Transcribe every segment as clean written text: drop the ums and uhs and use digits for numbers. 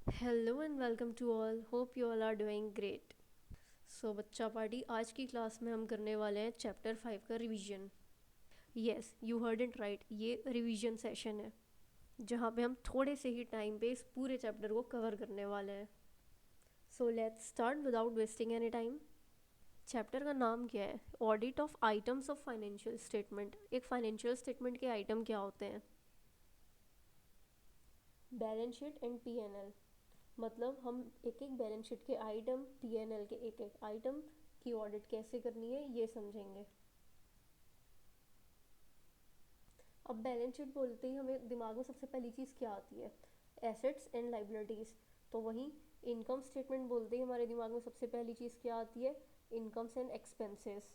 Hello and welcome to all, hope you all are doing great. So बच्चा party, आज की class में हम करने वाले हैं चैप्टर 5 का revision. Yes, you heard it right, ये रिवीजन सेशन है जहाँ पे हम थोड़े से ही टाइम पे इस पूरे चैप्टर को कवर करने वाले हैं। So let's start without wasting any time. Chapter का नाम क्या है? Audit of items of financial statement. एक फाइनेंशियल स्टेटमेंट के आइटम क्या होते हैं? Balance sheet and P and L. मतलब हम एक एक बैलेंस शीट के आइटम, पीएनएल के एक एक आइटम की ऑडिट कैसे करनी है ये समझेंगे। अब बैलेंस शीट बोलते ही हमें दिमाग में सबसे पहली चीज़ क्या आती है? Assets and liabilities. तो वहीं इनकम स्टेटमेंट बोलते ही हमारे दिमाग में सबसे पहली चीज़ क्या आती है? Incomes and expenses.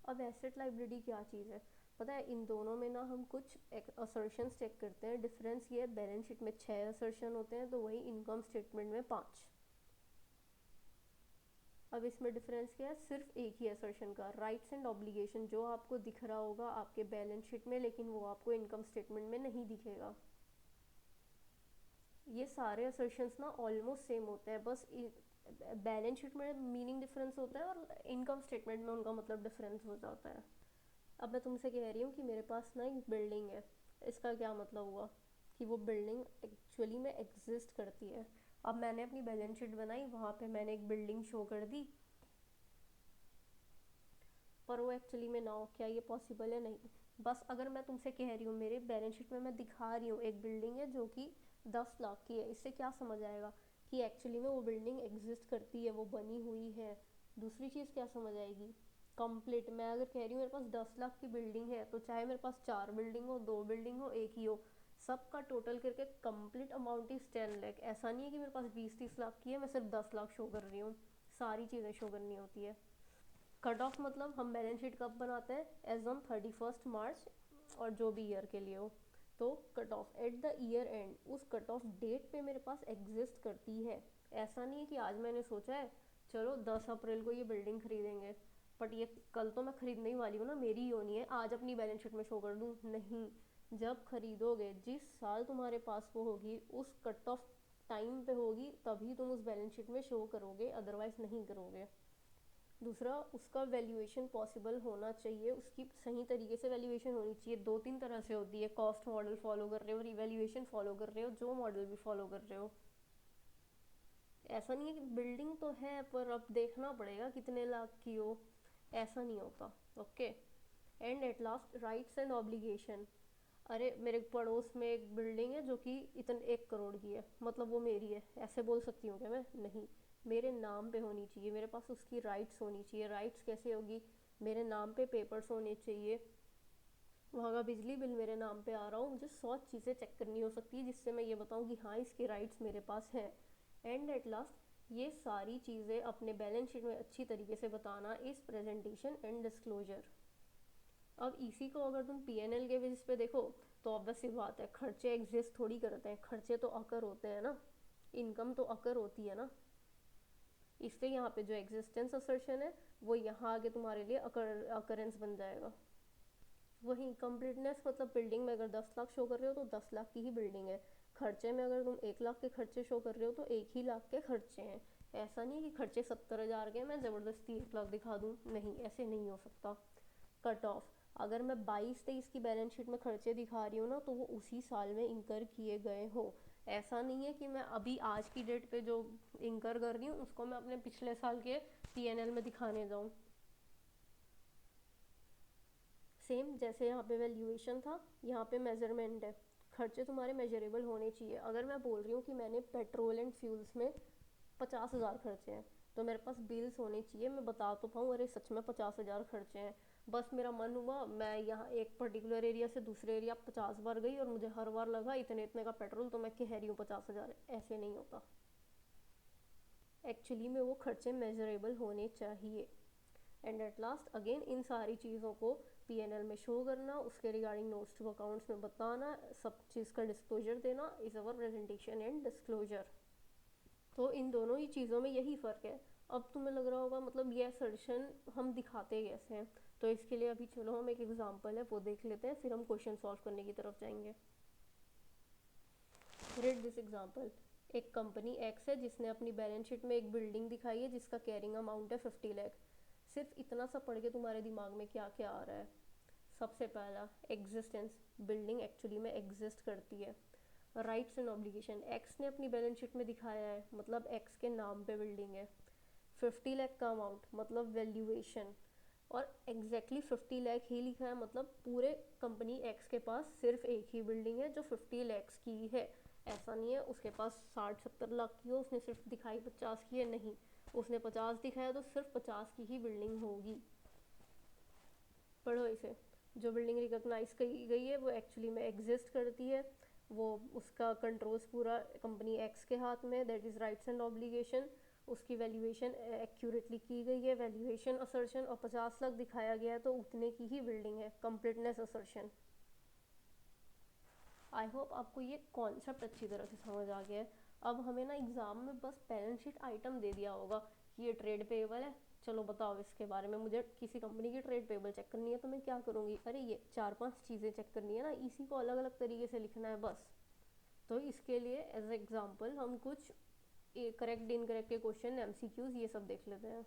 अब एसेट लाइबिलिटी क्या चीज़ है? पता है, इन दोनों में ना हम कुछ असर्शंस चेक करते हैं। डिफरेंस ये है, बैलेंस शीट में 6 असर्शन होते हैं तो वहीं इनकम स्टेटमेंट में 5। अब इसमें डिफरेंस क्या है? सिर्फ एक ही असर्शन का, राइट्स एंड ऑब्लिगेशन, जो आपको दिख रहा होगा आपके बैलेंस शीट में लेकिन वो आपको इनकम स्टेटमेंट में नहीं दिखेगा। ये सारे असर्शंस ना ऑलमोस्ट सेम होते हैं, बस बैलेंस शीट में मीनिंग डिफरेंस होता है और इनकम स्टेटमेंट में उनका मतलब डिफरेंस हो जाता है। अब मैं तुमसे कह रही हूँ कि मेरे पास ना एक बिल्डिंग है। इसका क्या मतलब हुआ? कि वो बिल्डिंग एक्चुअली में एग्जिस्ट करती है। अब मैंने अपनी बैलेंस शीट बनाई, वहाँ पे मैंने एक बिल्डिंग शो कर दी, पर वो एक्चुअली में ना हो। क्या ये पॉसिबल है? नहीं। बस अगर मैं तुमसे कह रही हूँ मेरे बैलेंस शीट में मैं दिखा रही हूँ एक बिल्डिंग है जो कि 10 लाख की है, इससे क्या समझ आएगा कि एक्चुअली में वो बिल्डिंग एग्जिस्ट करती है, वो बनी हुई है? दूसरी चीज़ क्या समझ आएगी? कंप्लीट। मैं अगर कह रही हूँ मेरे पास 10 लाख की बिल्डिंग है, तो चाहे मेरे पास 4 बिल्डिंग हो, 2 बिल्डिंग हो, एक ही हो, सबका टोटल करके कंप्लीट अमाउंट इज 10 लाख। ऐसा नहीं है कि मेरे पास 20-30 लाख की है, मैं सिर्फ 10 लाख शो कर रही हूँ। सारी चीज़ें शो करनी होती है। कट ऑफ मतलब हम बैलेंस शीट कब बनाते हैं? एज ऑन 31 मार्च, और जो भी ईयर के लिए हो। तो cut off at the year and, उस कट ऑफ डेट पे मेरे पास एग्जिस्ट करती है। ऐसा नहीं है कि आज मैंने सोचा है चलो 10 अप्रैल को ये बिल्डिंग खरीदेंगे, बट ये कल तो मैं खरीदने ही वाली हूँ ना, मेरी ही होनी है, आज अपनी बैलेंस शीट में शो कर दूँ? नहीं। जब खरीदोगे, जिस साल तुम्हारे पास वो होगी, उस कट ऑफ टाइम पे होगी, तभी तुम उस बैलेंस शीट में शो करोगे, अदरवाइज नहीं करोगे। दूसरा, उसका वैल्यूएशन पॉसिबल होना चाहिए, उसकी सही तरीके से वैल्यूएशन होनी चाहिए। 2-3 तरह से होती है, कॉस्ट मॉडल फॉलो कर रहे हो, रिवैल्यूएशन फॉलो कर रहे हो, जो मॉडल भी फॉलो कर रहे हो। ऐसा नहीं है कि बिल्डिंग तो है पर अब देखना पड़ेगा कितने लाख की हो, ऐसा नहीं होता। Okay. And at last, rights and obligation. अरे मेरे पड़ोस में एक बिल्डिंग है जो कि इतने 1 करोड़ की है, मतलब वो मेरी है, ऐसे बोल सकती हूँ क्या मैं? नहीं। मेरे नाम पे होनी चाहिए, मेरे पास उसकी राइट्स होनी चाहिए। राइट्स कैसे होगी? मेरे नाम पे पेपर्स होने चाहिए, वहाँ का बिजली बिल मेरे नाम पे आ रहा हो, मुझे 100 चीज़ें चेक करनी हो सकती है जिससे मैं ये बताऊँ कि हाँ, इसके राइट्स मेरे पास हैं। एंड एट लास्ट, ये सारी चीज़ें अपने बैलेंस शीट में अच्छी तरीके से बताना इस प्रेजेंटेशन एंड डिस्क्लोजर। अब इसी को अगर तुम पीएनएल के बेसिस पे देखो, तो ऑब्वियस सी बात है, खर्चे एग्जिस्ट थोड़ी करते हैं, खर्चे तो अकर होते हैं ना, इनकम तो अकर होती है ना। इससे यहाँ पे जो एग्जिस्टेंस असर्शन है वो यहाँ आगे तुम्हारे लिए अकरेंस बन जाएगा। वहीं कंप्लीटनेस मतलब बिल्डिंग में अगर 10 लाख शो कर रहे हो तो 10 लाख की ही बिल्डिंग है। खर्चे में अगर तुम 1 लाख के खर्चे शो कर रहे हो तो 1 ही लाख के खर्चे हैं। ऐसा नहीं है कि खर्चे 70,000 के मैं ज़बरदस्ती 1 लाख दिखा दूँ, नहीं, ऐसे नहीं हो सकता। कट ऑफ, अगर मैं 22-23 की बैलेंस शीट में खर्चे दिखा रही हूँ ना, तो वो उसी साल में इंकर किए गए हो। ऐसा नहीं है कि मैं अभी आज की डेट पे जो इंकर कर रही हूँ उसको मैं अपने पिछले साल के पीएनएल में दिखाने जाऊँ। सेम जैसे यहाँ पे वैल्यूएशन था, यहाँ पे मेजरमेंट है। खर्चे तुम्हारे मेजरेबल होने चाहिए। अगर मैं बोल रही हूँ कि मैंने पेट्रोल एंड फ्यूल्स में 50,000 खर्चे हैं, तो मेरे पास बिल्स होने चाहिए, मैं बता तो पाऊँ अरे सच में 50,000 खर्चे हैं। बस मेरा मन हुआ, मैं यहाँ एक पर्टिकुलर एरिया से दूसरे एरिया 50 बार गई और मुझे हर बार लगा इतने इतने का पेट्रोल, तो मैं कह रही हूँ 50,000। ऐसे नहीं होता। एक्चुअली में वो खर्चे मेजरेबल होने चाहिए। एंड एट लास्ट अगेन, इन सारी चीज़ों को पीएनएल में शो करना, उसके रिगार्डिंग नोट्स टू अकाउंट्स में बताना, सब चीज़ का डिस्क्लोजर देना is our presentation and disclosure. तो इन दोनों ही चीज़ों में यही फ़र्क है। अब तुम्हें लग रहा होगा मतलब ये असर्शन हम दिखाते कैसे हैं, तो इसके लिए अभी चलो हम एक एग्जांपल है वो देख लेते हैं, फिर हम क्वेश्चन सॉल्व करने की तरफ जाएंगे। Read this example. एक कंपनी एक्स है जिसने अपनी बैलेंस शीट में एक बिल्डिंग दिखाई है जिसका कैरिंग अमाउंट है 50 लाख। सिर्फ इतना सा पढ़ के तुम्हारे दिमाग में क्या क्या आ रहा है? सबसे पहला, एग्जिस्टेंस, बिल्डिंग एक्चुअली में एग्जिस्ट करती है। राइट्स एंड ऑब्लिगेशन, एक्स ने अपनी बैलेंस शीट में दिखाया है मतलब एक्स के नाम पे बिल्डिंग है। 50 लाख का अमाउंट मतलब वैल्यूएशन, और एग्जैक्टली 50 लाख ही लिखा है मतलब पूरे कंपनी एक्स के पास सिर्फ एक ही बिल्डिंग है जो 50 लाख की है। ऐसा नहीं है उसके पास 60-70 लाख की हो, उसने सिर्फ दिखाई 50 की है, नहीं, उसने 50 दिखाया तो सिर्फ 50 की ही बिल्डिंग होगी। पढ़ो इसे। जो बिल्डिंग रिकॉग्नाइज की गई है वो एक्चुअली में एग्जिस्ट करती है, वो उसका कंट्रोल्स पूरा कंपनी एक्स के हाथ में, that is rights and obligation. उसकी वैल्यूएशन एक्यूरेटली की गई है, वैल्यूएशन असर्शन, और 50 लाख दिखाया गया है तो उतने की ही बिल्डिंग है, कंप्लीटनेस असर्शन। आई होप आपको ये कॉन्सेप्ट अच्छी तरह से समझ आ गया है। अब हमें ना एग्ज़ाम में बस बैलेंस शीट आइटम दे दिया होगा कि ये ट्रेड पेएबल है, चलो बताओ इसके बारे में, मुझे किसी कंपनी की ट्रेड पेएबल चेक करनी है तो मैं क्या करूँगी, अरे ये 4-5 चीज़ें चेक करनी है ना, इसी को अलग अलग तरीके से लिखना है बस। तो इसके लिए एज एग्जाम्पल हम कुछ करेक्ट इनकरेक्ट के क्वेश्चन, एमसीक्यूज, ये सब देख लेते हैं।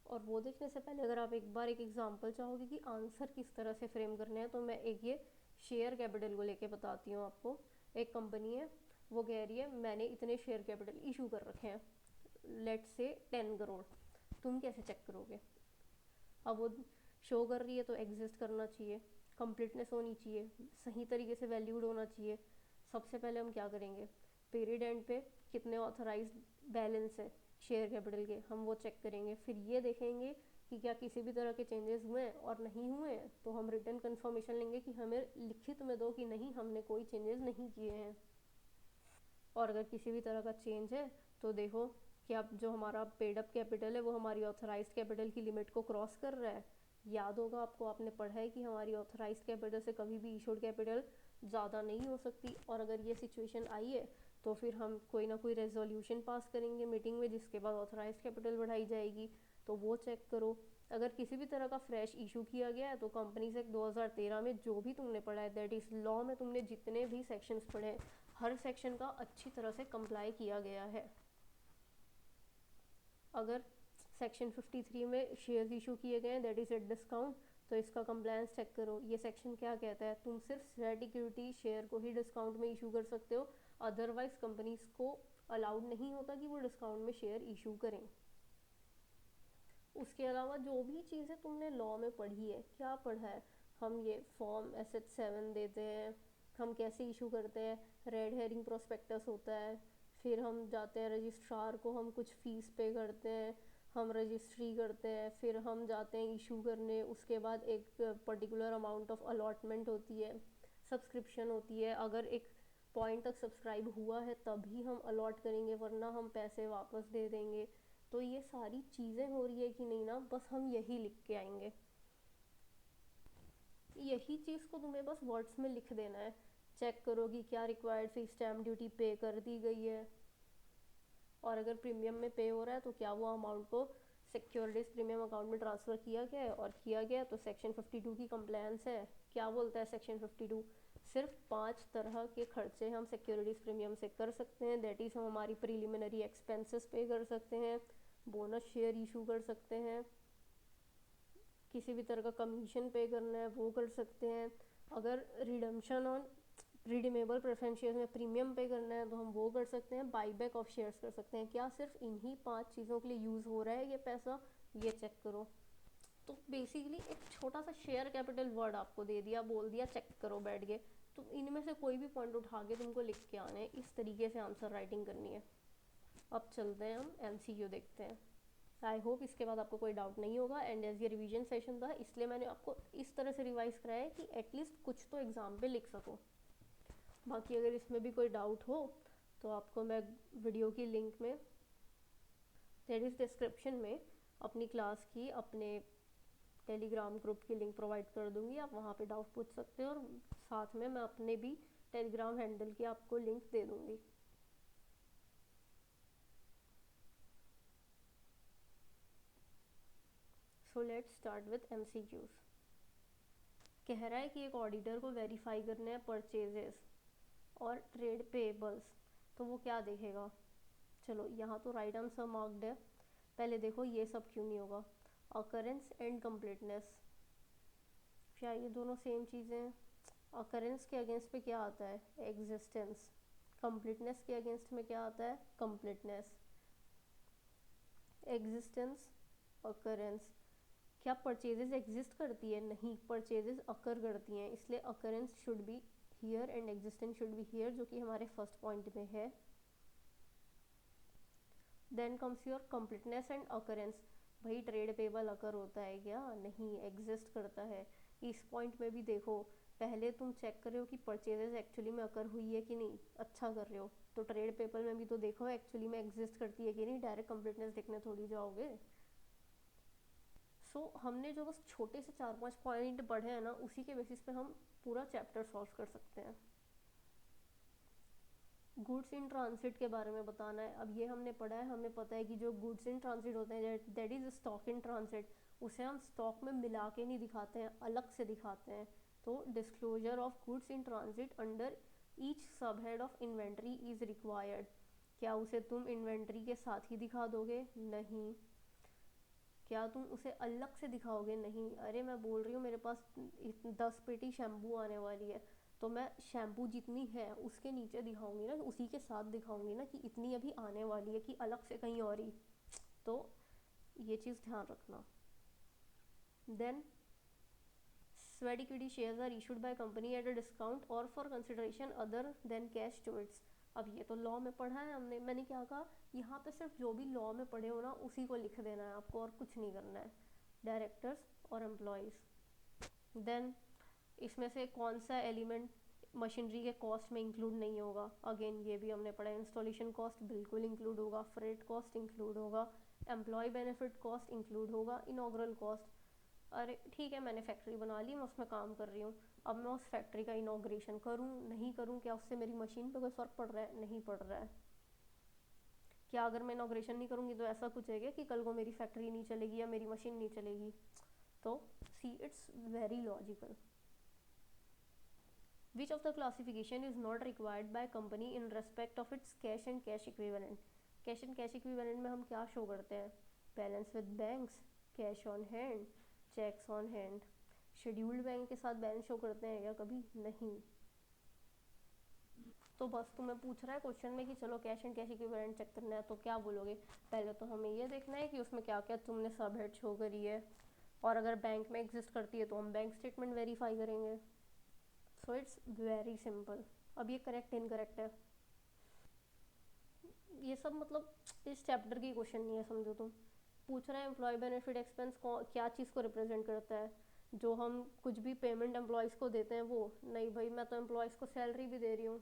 और वो देखने से पहले अगर आप एक बार एक एग्जांपल चाहोगे कि आंसर किस तरह से फ्रेम करने हैं तो मैं एक ये शेयर कैपिटल को लेके बताती हूँ आपको। एक कंपनी है, वो कह रही है मैंने इतने शेयर कैपिटल इशू कर रखे हैं, लेट से 10 करोड़, तुम कैसे चेक करोगे? अब वो शो कर रही है तो एग्जिस्ट करना चाहिए, कंप्लीटनेस होनी चाहिए, सही तरीके से वैल्यूड होना चाहिए। सबसे पहले हम क्या करेंगे, पीरियड एंड पे कितने ऑथराइज बैलेंस है शेयर कैपिटल के, हम वो चेक करेंगे। फिर ये देखेंगे कि क्या किसी भी तरह के चेंजेस हुए हैं, और नहीं हुए हैं तो हम रिटर्न कंफर्मेशन लेंगे कि हमें लिखित में दो कि नहीं हमने कोई चेंजेस नहीं किए हैं। और अगर किसी भी तरह का चेंज है तो देखो कि अब जो हमारा पेड अप कैपिटल है वो हमारी ऑथराइज्ड कैपिटल की लिमिट को क्रॉस कर रहा है। याद होगा आपको, आपने पढ़ा है कि हमारी ऑथराइज्ड कैपिटल से कभी भी इशूड कैपिटल ज़्यादा नहीं हो सकती, और अगर ये सिचुएशन आई है तो फिर हम कोई ना कोई रेजोल्यूशन पास करेंगे मीटिंग में जिसके बाद ऑथराइज्ड कैपिटल बढ़ाई जाएगी, तो वो चेक करो। अगर किसी भी तरह का फ्रेश इशू किया गया है तो कंपनीज एक्ट 2013 में जो भी तुमने पढ़ा है, दैट इज़ लॉ में तुमने जितने भी सेक्शंस पढ़े हैं, हर सेक्शन का अच्छी तरह से कंप्लाई किया गया है। अगर सेक्शन 53 में शेयर्स इशू किए गए हैं दैट इज़ एट डिस्काउंट, तो इसका कंप्लायंस चेक करो। ये सेक्शन क्या कहता है, तुम सिर्फ स्वेट इक्विटी शेयर को ही डिस्काउंट में इशू कर सकते हो, अदरवाइज कंपनीज को अलाउड नहीं होता कि वो डिस्काउंट में शेयर इशू करें। उसके अलावा जो भी चीज़ें तुमने लॉ में पढ़ी है, क्या पढ़ा है, हम ये फॉर्म SF7 देते हैं, हम कैसे इशू करते हैं, रेड हेरिंग प्रोस्पेक्टस होता है, फिर हम जाते हैं रजिस्ट्रार को, हम कुछ फ़ीस पे करते हैं, हम रजिस्ट्री करते हैं, फिर हम जाते हैं इशू करने, उसके बाद एक पर्टिकुलर अमाउंट ऑफ अलॉटमेंट होती है, सब्सक्रिप्शन होती है, अगर एक पॉइंट तक सब्सक्राइब हुआ है तभी हम अलॉट करेंगे वरना हम पैसे वापस दे देंगे। तो ये सारी चीज़ें हो रही है कि नहीं ना, बस हम यही लिख के आएंगे, यही चीज़ को तुम्हें बस वर्ड्स में लिख देना है। चेक करो कि क्या रिक्वायर्ड फी स्टैम्प ड्यूटी पे कर दी गई है, और अगर प्रीमियम में पे हो रहा है तो क्या वो अमाउंट को सिक्योरिटीज प्रीमियम अकाउंट में ट्रांसफ़र किया गया है, और किया गया तो सेक्शन 52 की कंप्लायंस है। क्या बोलता है सेक्शन 52, सिर्फ 5 तरह के खर्चे हम सिक्योरिटीज प्रीमियम से कर सकते हैं, दैट इज़ हम हमारी प्रीलिमिनरी एक्सपेंसेस पे कर सकते हैं, बोनस शेयर इशू कर सकते हैं, किसी भी तरह का कमीशन पे करना है वो कर सकते हैं, अगर redemption on redeemable preference share में प्रीमियम पे करना है तो हम वो कर सकते हैं, बाईबैक ऑफ शेयर्स कर सकते हैं। क्या सिर्फ इन्हीं 5 चीज़ों के लिए यूज़ हो रहा है ये पैसा, ये चेक करो। तो बेसिकली एक छोटा सा शेयर कैपिटल वर्ड आपको दे दिया, बोल दिया चेक करो बैठ के, तो इनमें से कोई भी पॉइंट उठा के तुमको लिख के आना है, इस तरीके से आंसर राइटिंग करनी है। अब चलते हैं हम MCQ देखते हैं। आई होप इसके बाद आपको कोई डाउट नहीं होगा, एंड एज ये रिवीजन सेशन था इसलिए मैंने आपको इस तरह से रिवाइज कराया है कि एटलीस्ट कुछ तो एग्ज़ाम पे लिख सको। बाकी अगर इसमें भी कोई डाउट हो तो आपको मैं वीडियो की लिंक में, दैट इज़ डिस्क्रिप्शन में, अपनी क्लास की अपने टेलीग्राम ग्रुप की लिंक प्रोवाइड कर दूंगी, आप वहाँ पे डाउट पूछ सकते हो, और साथ में मैं अपने भी टेलीग्राम हैंडल की आपको लिंक दे दूंगी। सो लेट्स स्टार्ट विथ MCQs। कह रहा है कि एक ऑडिटर को वेरीफाई करने हैं परचेजेस, और ट्रेड पेबल्स, तो वो क्या देखेगा? चलो यहाँ तो राइट आंसर मार्क्ड है। पहले देखो ये सब क्यों नहीं होगा। अकरेंस एंड कंप्लीटनेस, क्या ये दोनों सेम चीज़ें हैं? अकरेंस के अगेंस्ट पे क्या आता है? एग्जिस्टेंस। कंप्लीटनेस के अगेंस्ट में क्या आता है? कंप्लीटनेस। Existence, occurrence. क्या परचेजेस एग्जिस्ट करती है? नहीं, परचेजेस अकर करती हैं, इसलिए occurrence should be here and existence should be here, जो कि हमारे फर्स्ट पॉइंट में है। Then comes your completeness and occurrence. भाई ट्रेड पेबल अकर होता है क्या? नहीं, एग्जिस्ट करता है। इस पॉइंट में भी देखो, पहले तुम चेक कर रहे हो कि परचेजेस एक्चुअली में अकर हुई है कि नहीं, अच्छा कर रहे हो, तो ट्रेड पेबल में भी तो देखो एक्चुअली में एग्जिस्ट करती है कि नहीं, डायरेक्ट कंप्लीटनेस देखने थोड़ी जाओगे। सो हमने जो बस छोटे से 4-5 पॉइंट पढ़े हैं ना, उसी के बेसिस पे हम पूरा चैप्टर सॉल्व कर सकते हैं। गुड्स इन ट्रांसिट के बारे में बताना है। अब ये हमने पढ़ा है, हमें पता है कि जो गुड्स इन ट्रांसिट होते हैं, that is stock in transit, उसे हम स्टॉक में मिला के नहीं दिखाते हैं, अलग से दिखाते हैं। तो disclosure of goods in transit under each sub head of inventory is required. क्या उसे तुम इन्वेंट्री के साथ ही दिखा दोगे? नहीं। क्या तुम उसे अलग से दिखाओगे? नहीं। अरे मैं बोल रही हूँ मेरे पास 10 पेटी शैम्पू आने वाली है, तो मैं शैम्पू जितनी है उसके नीचे दिखाऊंगी ना, उसी के साथ दिखाऊंगी ना कि इतनी अभी आने वाली है, कि अलग से कहीं और ही। तो ये चीज़ ध्यान रखना। Then sweat equity shares are issued by company at a discount or for consideration other than cash to its। अब ये तो लॉ में पढ़ा है हमने, मैंने क्या कहा, यहाँ पे सिर्फ जो भी लॉ में पढ़े हो ना उसी को लिख देना है आपको, और कुछ नहीं करना है। डायरेक्टर्स और एम्प्लॉयज़। देन इसमें से कौन सा एलिमेंट मशीनरी के कॉस्ट में इंक्लूड नहीं होगा? अगेन ये भी हमने पढ़ा, इंस्टॉलेशन कॉस्ट बिल्कुल इंक्लूड होगा, फ्रेट कॉस्ट इंक्लूड होगा, एम्प्लॉय बेनिफिट कॉस्ट इंक्लूड होगा, इनॉग्रल कॉस्ट। अरे ठीक है, मैंने फैक्ट्री बना ली, मैं उसमें काम कर रही हूँ, अब मैं उस फैक्ट्री का इनॉग्रेशन करूँ नहीं करूँ, क्या उससे मेरी मशीन पे कोई फ़र्क पड़ रहा है? नहीं पड़ रहा है। क्या अगर मैं इनॉग्रेशन नहीं करूँगी तो ऐसा कुछ है क्या कि कल को मेरी फैक्ट्री नहीं चलेगी या मेरी मशीन नहीं चलेगी? तो see, it's very logical. Which of the classification is not required by company in respect of its cash and cash equivalent? Cash and cash equivalent में हम क्या शो करते हैं? Balance with banks, cash on hand, cheques on hand. Scheduled bank के साथ balance show करते हैं या कभी? नहीं। तो बस तुम्हें पूछ रहा है क्वेश्चन में कि चलो cash and cash equivalent check करना है, तो क्या बोलोगे? पहले तो हमें ये देखना है कि उसमें क्या क्या तुमने सब हेड शो करी है, और अगर बैंक में एग्जिस्ट करती है तो हम बैंक स्टेटमेंट वेरीफाई करेंगे। So it's very simple. अब ये करेक्ट इनकरेक्ट है, ये सब मतलब इस चैप्टर की क्वेश्चन नहीं है, समझो तुम। पूछ रहे हैं एम्प्लॉय बेनिफिट एक्सपेंस को क्या चीज़ को रिप्रेजेंट करता है? जो हम कुछ भी पेमेंट एम्प्लॉयज़ को देते हैं वो? नहीं भाई, मैं तो एम्प्लॉयज़ को सैलरी भी दे रही हूँ।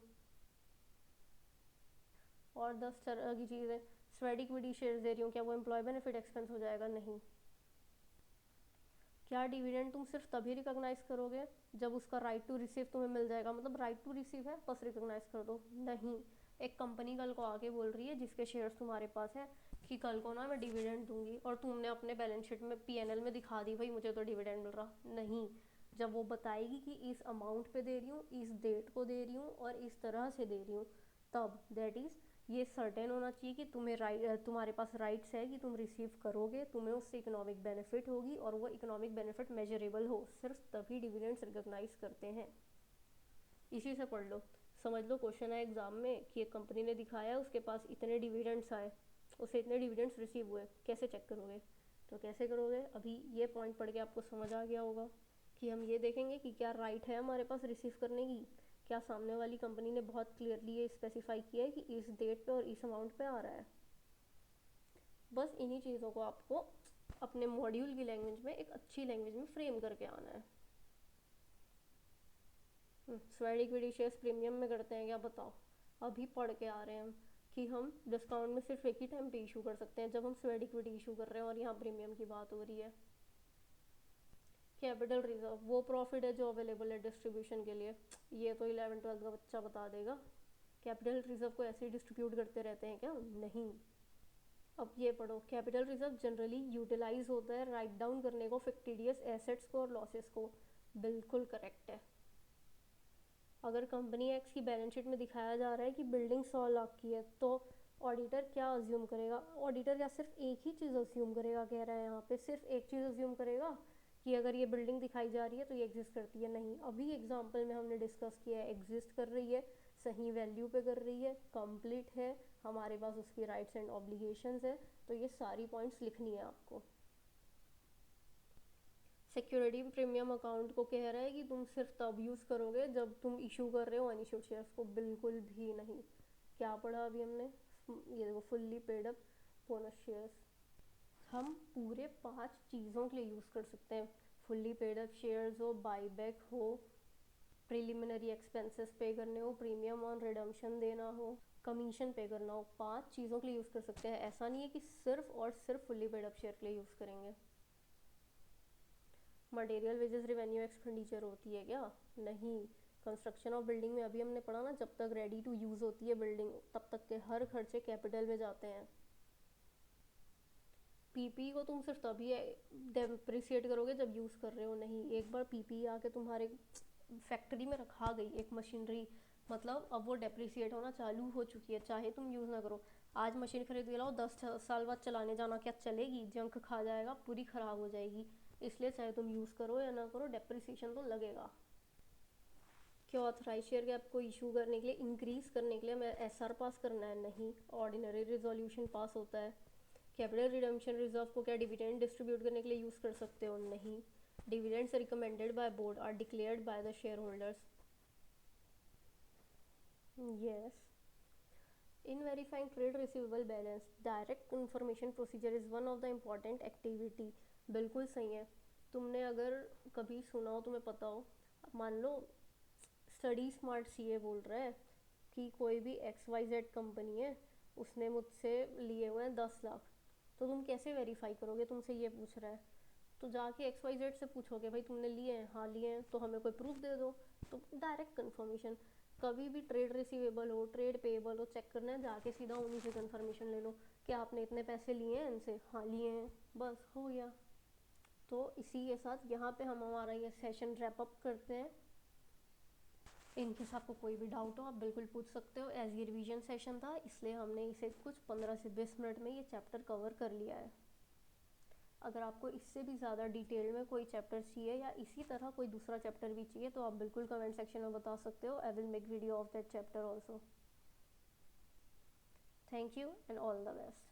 और 10 तरह की चीज़ें, स्वेट इक्विटी शेयर्स दे रही हूँ, क्या वो एम्प्लॉय बेनिफिट एक्सपेंस हो जाएगा? नहीं। क्या डिविडेंड तुम सिर्फ तभी रिकॉग्नाइज करोगे जब उसका राइट टू रिसीव तुम्हें मिल जाएगा, मतलब राइट टू रिसीव है बस रिकॉग्नाइज कर दो? नहीं। एक कंपनी कल को आके बोल रही है जिसके शेयर्स तुम्हारे पास है कि कल को ना मैं डिविडेंड दूंगी, और तुमने अपने बैलेंस शीट में पीएनएल में दिखा दी भाई मुझे तो डिविडेंड मिल रहा, नहीं। जब वो बताएगी कि इस अमाउंट पे दे रही हूँ, इस डेट को दे रही हूँ और इस तरह से दे रही हूँ, तब दैट इज़ ये सर्टेन होना चाहिए कि तुम्हें तुम्हारे पास राइट्स है कि तुम रिसीव करोगे, तुम्हें उससे इकोनॉमिक बेनिफिट होगी, और वो इकोनॉमिक बेनिफिट मेजरेबल हो, सिर्फ तभी डिविडेंड्स रिकॉग्नाइज करते हैं। इसी से पढ़ लो, समझ लो क्वेश्चन है एग्जाम में कि एक कंपनी ने दिखाया उसके पास इतने डिविडेंड्स आए, उसे इतने डिविडेंड्स रिसीव हुए, कैसे चेक करोगे? तो कैसे करोगे, अभी ये पॉइंट पढ़ के आपको समझ आ गया होगा कि हम ये देखेंगे कि क्या राइट है हमारे पास रिसीव करने की, क्या सामने वाली कंपनी ने बहुत क्लियरली ये स्पेसिफाई किया है कि इस डेट पे और इस अमाउंट पे आ रहा है। बस इन्हीं चीज़ों को आपको अपने मॉड्यूल की लैंग्वेज में, एक अच्छी लैंग्वेज में फ्रेम करके आना है। स्वेट इक्विटी शेयर्स प्रीमियम में करते हैं क्या? बताओ। अभी पढ़ के आ रहे हैं हम कि हम डिस्काउंट में सिर्फ एक ही टाइम पे इशू कर सकते हैं, जब हम स्वेट इक्विटी इशू कर रहे हैं, और यहाँ प्रीमियम की बात हो रही है। कैपिटल रिजर्व वो प्रॉफिट है जो अवेलेबल है डिस्ट्रीब्यूशन के लिए, ये तो 11th-12th का बच्चा बता देगा। कैपिटल रिजर्व को ऐसे ही डिस्ट्रीब्यूट करते रहते हैं क्या? नहीं। अब ये पढ़ो, कैपिटल रिजर्व जनरली यूटिलाइज होता है राइट डाउन करने को, फिक्टिडियस एसेट्स को और लॉसेस को। बिल्कुल करेक्ट है। अगर कंपनी एक्स की बैलेंस शीट में दिखाया जा रहा है कि बिल्डिंग 100 लाख की है, तो ऑडिटर क्या अज्यूम करेगा? ऑडिटर क्या सिर्फ एक ही चीज़ अज्यूम करेगा? कह रहा है यहाँ पे सिर्फ एक चीज़ अज्यूम करेगा कि अगर ये बिल्डिंग दिखाई जा रही है तो ये एग्जिस्ट करती है? नहीं, अभी एग्जाम्पल में हमने डिस्कस किया है, एग्जिस्ट कर रही है, सही वैल्यू पे कर रही है, कंप्लीट है, हमारे पास उसकी राइट्स एंड ऑब्लिगेशंस है। तो ये सारी पॉइंट्स लिखनी है आपको। सिक्योरिटी प्रीमियम अकाउंट को कह रहा है कि तुम सिर्फ तब यूज़ करोगे जब तुम इशू कर रहे हो अनइश्यूड शेयर्स को, बिल्कुल भी नहीं। क्या पढ़ा अभी हमने? ये देखो, fully paid up bonus shares. हम पूरे 5 चीज़ों के लिए यूज़ कर सकते हैं। फुल्ली पेड अप शेयर्स हो, बाईबैक हो, प्रिलिमिनरी एक्सपेंसेस पे करने हो, प्रीमियम ऑन रिडम्पशन देना हो, कमीशन पे करना हो, 5 चीज़ों के लिए यूज़ कर सकते हैं। ऐसा नहीं है कि सिर्फ और सिर्फ फुल्ली पेड अप शेयर के लिए यूज़ करेंगे। मटेरियल वेजेस रेवेन्यू एक्सपेंडिचर होती है क्या? नहीं। कंस्ट्रक्शन ऑफ बिल्डिंग में अभी हमने पढ़ा ना, जब तक रेडी टू यूज़ होती है बिल्डिंग तब तक के हर खर्चे कैपिटल में जाते हैं। पीपी को तुम सिर्फ तभी डेप्रिसिएट करोगे जब यूज़ कर रहे हो। नहीं, एक बार पीपी आके तुम्हारे फैक्ट्री में रखा गई एक मशीनरी, मतलब अब वो डेप्रिसिएट होना चालू हो चुकी है, चाहे तुम यूज़ ना करो। आज मशीन खरीद के लाओ, 10 साल बाद चलाने जाना, क्या चलेगी? जंक खा जाएगा, पूरी ख़राब हो जाएगी। इसलिए चाहे तुम यूज़ करो या ना करो, डेप्रिसिएशन तो लगेगा। कि ऑथराइज शेयर कैप को इशू करने के लिए, इंक्रीज करने के लिए हमें एसआर पास करना है? नहीं, ऑर्डिनरी रिजोल्यूशन पास होता है। कैपिटल रिडम्पशन रिजर्व को क्या डिविडेंड डिस्ट्रीब्यूट करने के लिए यूज़ कर सकते हो? नहीं। Dividends recommended by board are declared by the shareholders. Yes. In verifying trade receivable balance, direct information procedure is one of the important activity. बिल्कुल सही है। तुमने अगर कभी सुना हो, तुम्हें पता हो, मान लो स्टडी स्मार्ट सीए बोल रहा है कि कोई भी XYZ कंपनी है, उसने मुझसे लिए हुए हैं 10 लाख, तो तुम कैसे वेरीफाई करोगे? तुमसे ये पूछ रहा है, तो जाके XYZ से पूछोगे भाई तुमने लिए हैं? हाँ लिए हैं, तो हमें कोई प्रूफ दे दो। तो डायरेक्ट कन्फर्मेशन। कभी भी ट्रेड रिसीवेबल हो, ट्रेड पेएबल हो, चेक करना है, जाके सीधा उन्हीं से कन्फर्मेशन ले लो कि आपने इतने पैसे लिए हैं इनसे। हाँ लिए हैं, बस हो गया। तो इसी के साथ यहाँ पे हम हमारा ये सेशन रैप अप करते हैं। इनकेस आपको कोई भी डाउट हो, आप बिल्कुल पूछ सकते हो। एज ये रिवीजन सेशन था, इसलिए हमने इसे कुछ 15 से 20 मिनट में ये चैप्टर कवर कर लिया है। अगर आपको इससे भी ज़्यादा डिटेल में कोई चैप्टर चाहिए या इसी तरह कोई दूसरा चैप्टर भी चाहिए, तो आप बिल्कुल कमेंट सेक्शन में बता सकते हो। I will make video of that chapter also. Thank you and all the best.